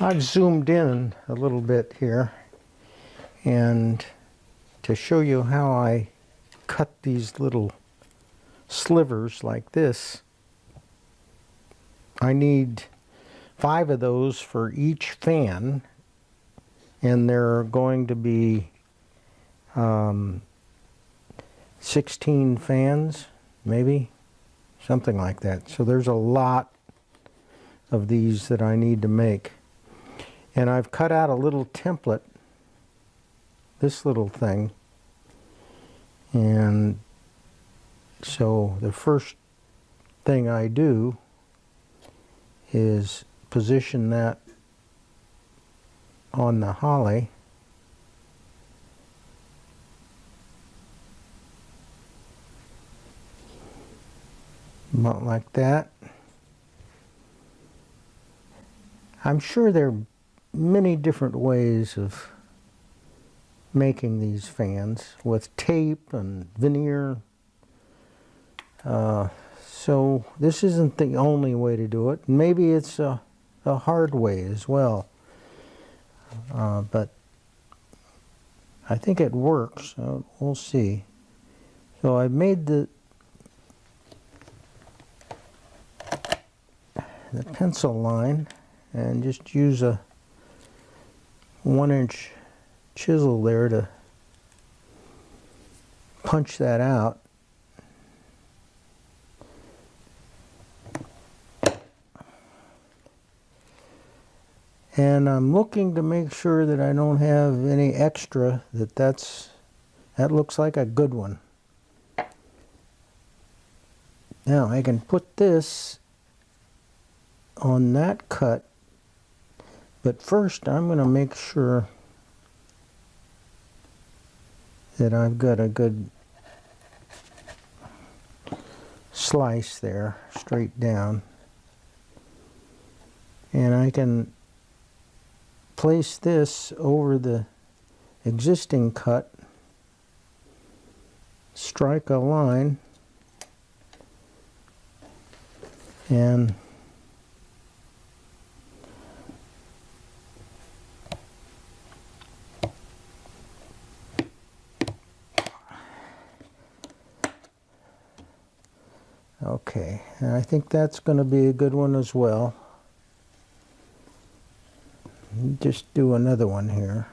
I've zoomed in a little bit here, and to show you how I cut these little slivers like this, I need 5 of those for each fan, and they're going to be 16 fans, maybe, something like that. So there's a lot of these that I need to make. And I've cut out a little template, this little thing. And so the first thing I do is position that on the holly. About like that. I'm sure there are many different ways of making these fans with tape and veneer. So this isn't the only way to do it. Maybe it's a hard way as well. But I think it works. We'll see. So I've made the pencil line and just use a 1-inch chisel there to punch that out. And I'm looking to make sure that I don't have any extra, that looks like a good one. Now I can put this on that cut, but first I'm going to make sure that I've got a good slice there, straight down, and I can place this over the existing cut, strike a line, and okay, and I think that's going to be a good one as well. Just do another one here.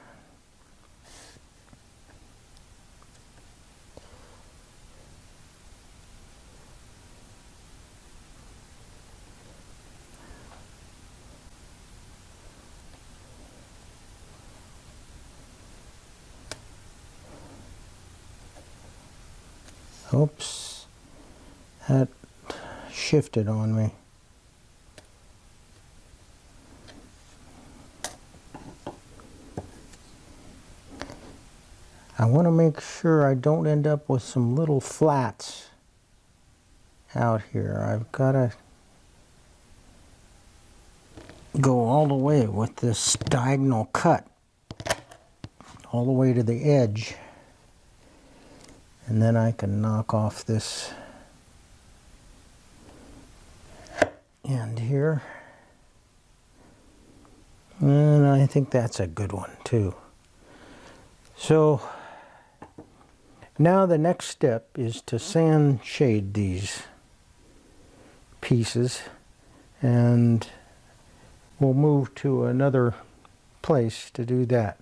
Oops, that shifted on me. I want to make sure I don't end up with some little flats out here. I've got to go all the way with this diagonal cut, all the way to the edge. And then I can knock off this end here. And I think that's a good one too. So now the next step is to sand shade these pieces, and we'll move to another place to do that.